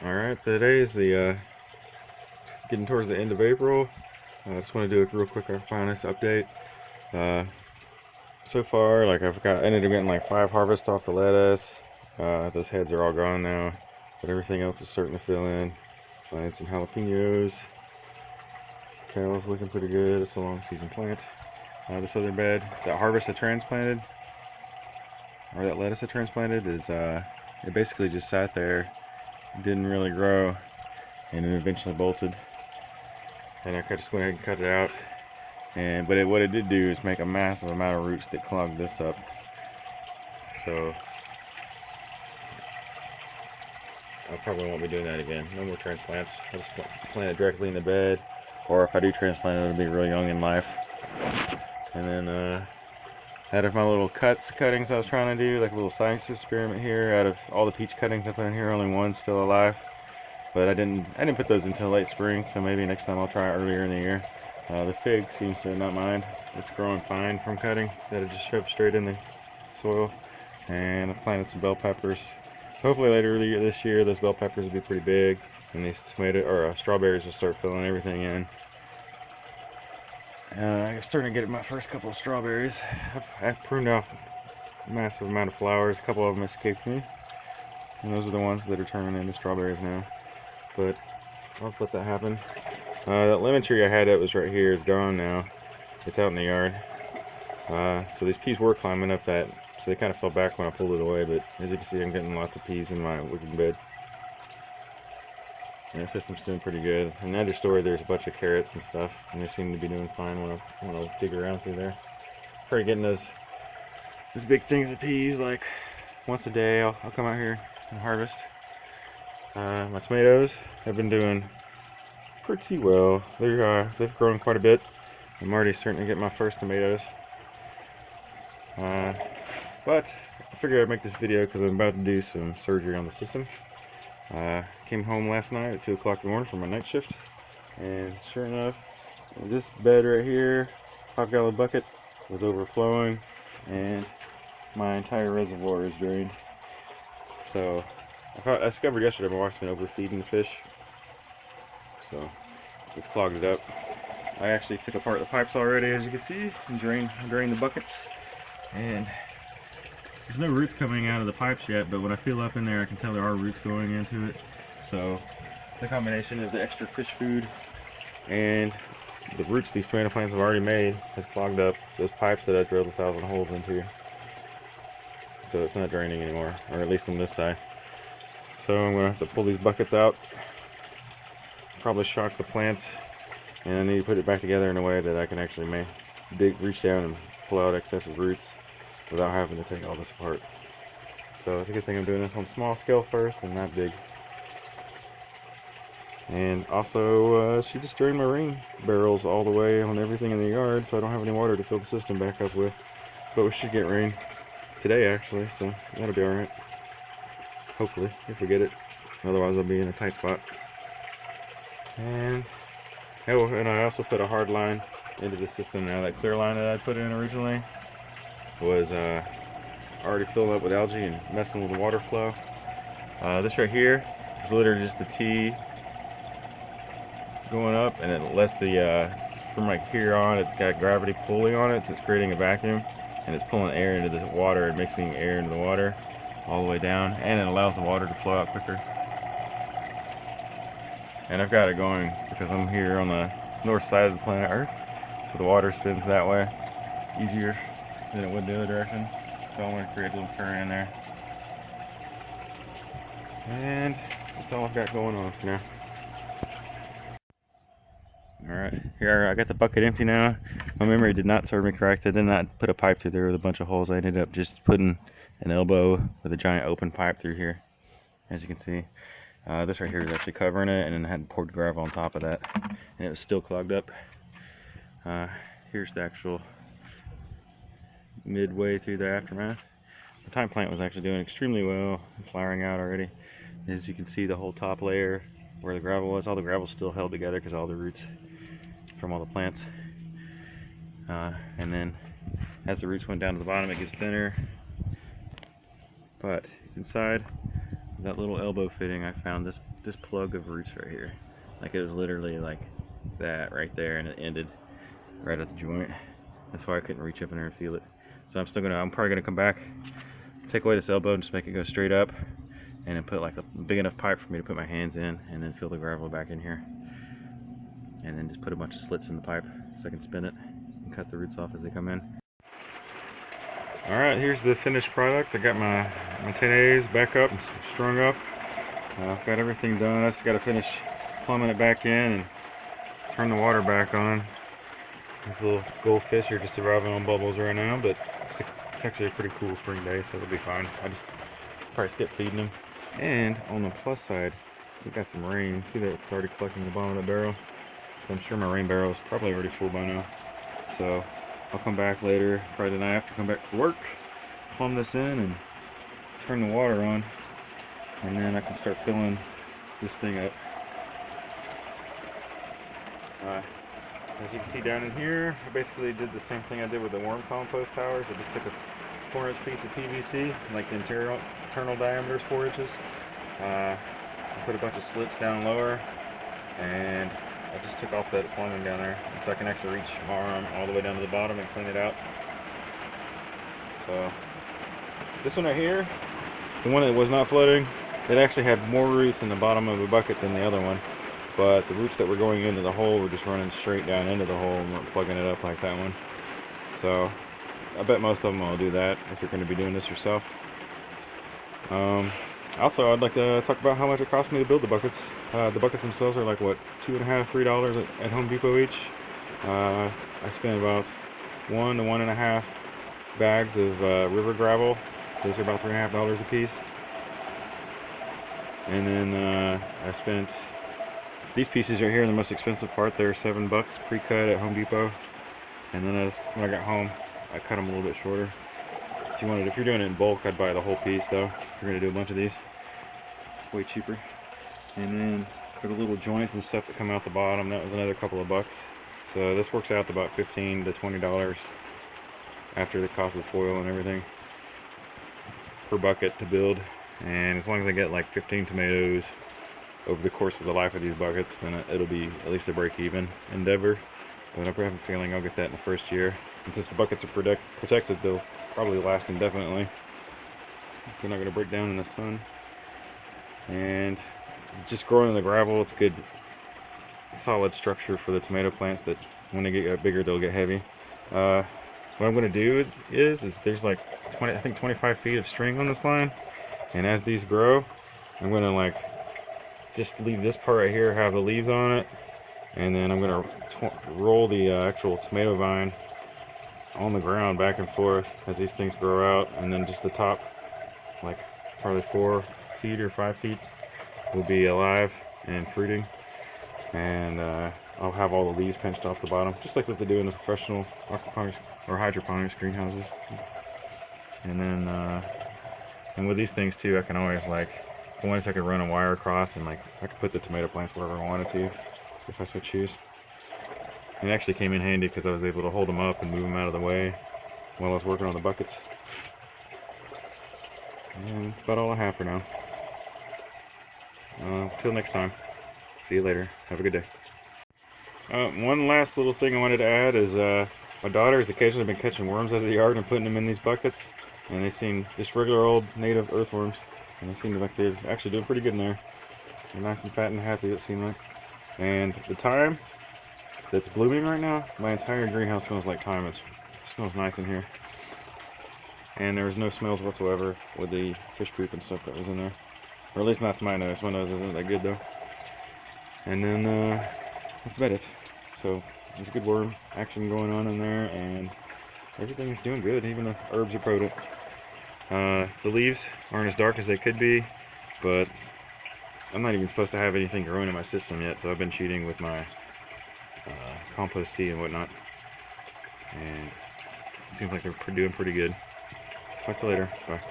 Alright, today is the getting towards the end of April. I just want to do a real quick Aquaponics update. So far, like I ended up getting like 5 harvests off the lettuce. Those heads are all gone now, but everything else is starting to fill in. Planted some jalapenos. Kale's looking pretty good. It's a long season plant. This other bed, that harvest I transplanted, or that lettuce I transplanted, is it basically just sat there, didn't really grow, and then eventually bolted. And I just went ahead and cut it out. But what it did do is make a massive amount of roots that clogged this up. So I probably won't be doing that again. No more transplants. I just plant it directly in the bed, or if I do transplant it, it'll be real young in life. And then out of my little cuttings I was trying to do, like a little science experiment here, out of all the peach cuttings I put in here, only one's still alive. But I didn't put those until late spring, so maybe next time I'll try earlier in the year. The fig seems to not mind. It's growing fine from cutting that I just shoved straight in the soil. And I planted some bell peppers. So hopefully later this year those bell peppers will be pretty big, and these strawberries will start filling everything in. I'm starting to get my first couple of strawberries. I've pruned off a massive amount of flowers. A couple of them escaped me, and those are the ones that are turning into strawberries now. But I'll just let that happen. That lemon tree I had that was right here is gone now. It's out in the yard. So these peas were climbing up that, so they kind of fell back when I pulled it away. But as you can see, I'm getting lots of peas in my wooden bed. And the system's doing pretty good. In the understory, there's a bunch of carrots and stuff, and they seem to be doing fine when I dig around through there. Probably getting those big things of peas like once a day. I'll come out here and harvest. My tomatoes have been doing pretty well. They've grown quite a bit. I'm already starting to get my first tomatoes. But I figured I'd make this video because I'm about to do some surgery on the system. Came home last night at 2 o'clock in the morning from my night shift, and sure enough, this bed right here, 5-gallon bucket, was overflowing, and my entire reservoir is drained. So I discovered yesterday my wife's been overfeeding the fish, so it's clogged it up. I actually took apart the pipes already, as you can see, and drained the buckets. And there's no roots coming out of the pipes yet, but when I feel up in there, I can tell there are roots going into it. So the combination of the extra fish food and the roots these tomato plants have already made has clogged up those pipes that I drilled 1,000 holes into. So it's not draining anymore, or at least on this side. So I'm going to have to pull these buckets out, probably shock the plants, and I need to put it back together in a way that I can actually reach down and pull out excessive roots without having to take all this apart. So it's a good thing I'm doing this on small scale first and not big. And also, she just drained my rain barrels all the way on everything in the yard, so I don't have any water to fill the system back up with. But we should get rain today, actually, so that'll be alright. Hopefully, if we get it. Otherwise, I'll be in a tight spot. And I also put a hard line into the system now. That clear line that I put in originally was already filled up with algae and messing with the water flow. This right here is literally just the T going up, and it lets from like here on, it's got gravity pulling on it, so it's creating a vacuum, and it's pulling air into the water and mixing air into the water all the way down, and it allows the water to flow out quicker. And I've got it going because I'm here on the north side of the planet Earth, so the water spins that way easier than it would the other direction. So I'm going to create a little current in there. And that's all I've got going on for now. Alright, here I got the bucket empty now. My memory did not serve me correct. I did not put a pipe through there with a bunch of holes. I ended up just putting an elbow with a giant open pipe through here, as you can see. This right here is actually covering it, and then I had poured gravel on top of that, and it was still clogged up. Here's the actual midway through the aftermath. The thyme plant was actually doing extremely well, flowering out already. As you can see, the whole top layer where the gravel was, all the gravel still held together because all the roots from all the plants. And then as the roots went down to the bottom, it gets thinner. But inside that little elbow fitting, I found this this plug of roots right here. Like, it was literally like that right there, and it ended right at the joint. That's why I couldn't reach up in there and feel it. So I'm probably gonna come back, take away this elbow and just make it go straight up, and then put like a big enough pipe for me to put my hands in, and then fill the gravel back in here, and then just put a bunch of slits in the pipe so I can spin it and cut the roots off as they come in. Alright, here's the finished product. I got my 10As back up and strung up. I've got everything done. I just got to finish plumbing it back in and turn the water back on. These little goldfish are just surviving on bubbles right now, but it's actually a pretty cool spring day, so it'll be fine. I just probably skip feeding them. And on the plus side, we got some rain. See that it's already collecting the bottom of the barrel? So I'm sure my rain barrel is probably already full by now. So I'll come back later, probably tonight after I come back from work, plumb this in and turn the water on, and then I can start filling this thing up. As you can see down in here, I basically did the same thing I did with the worm compost towers. I just took a 4-inch piece of PVC, like the internal diameter is 4 inches. I put a bunch of slits down lower, and I just took off that plumbing down there, so I can actually reach my arm all the way down to the bottom and clean it out. So this one right here, the one that was not flooding, it actually had more roots in the bottom of the bucket than the other one. But the roots that were going into the hole were just running straight down into the hole and weren't plugging it up like that one. So I bet most of them will do that if you're going to be doing this yourself. Also, I'd like to talk about how much it cost me to build the buckets. The buckets themselves are like, what, $2.50, $3 at Home Depot each. I spent about 1 to 1.5 bags of river gravel. Those are about $3.50 a piece. And then I spent these pieces right here, the most expensive part. They're $7 pre-cut at Home Depot. And then when I got home, I cut them a little bit shorter. If you're doing it in bulk, I'd buy the whole piece though. If you're gonna do a bunch of these, way cheaper. And then for the little joints and stuff that come out the bottom, that was another couple of bucks. So this works out to about $15 to $20 after the cost of the foil and everything per bucket to build. And as long as I get like 15 tomatoes over the course of the life of these buckets, then it'll be at least a break-even endeavor. But I have a feeling I'll get that in the first year. And since the buckets are protected, they'll probably last indefinitely. They're not going to break down in the sun. And just growing in the gravel, it's good, solid structure for the tomato plants that when they get bigger, they'll get heavy. What I'm going to do is there's like 25 feet of string on this line. And as these grow, I'm going to like just leave this part right here, have the leaves on it, and then I'm going to roll the actual tomato vine on the ground back and forth as these things grow out, and then just the top, like probably 4 feet or 5 feet, will be alive and fruiting, and I'll have all the leaves pinched off the bottom, just like what they do in the professional aquaponics or hydroponics greenhouses. And then and with these things too, I can always, like, if I wanted to, I could run a wire across and like I could put the tomato plants wherever I wanted to, if I so choose. And it actually came in handy because I was able to hold them up and move them out of the way while I was working on the buckets. And that's about all I have for now. Till next time. See you later. Have a good day. One last little thing I wanted to add is my daughter has occasionally been catching worms out of the yard and putting them in these buckets. And they seem just regular old native earthworms. And they seem like they're actually doing pretty good in there. They're nice and fat and happy, it seems like. And the thyme that's blooming right now, my entire greenhouse smells like thyme. It smells nice in here. And there was no smells whatsoever with the fish poop and stuff that was in there. Or at least not to my nose. My nose isn't that good though. And then that's about it. So there's good worm action going on in there, and everything's doing good. Even the herbs are potent. The leaves aren't as dark as they could be, but I'm not even supposed to have anything growing in my system yet, so I've been cheating with my compost tea and whatnot. And it seems like they're doing pretty good. Talk to you later. Bye.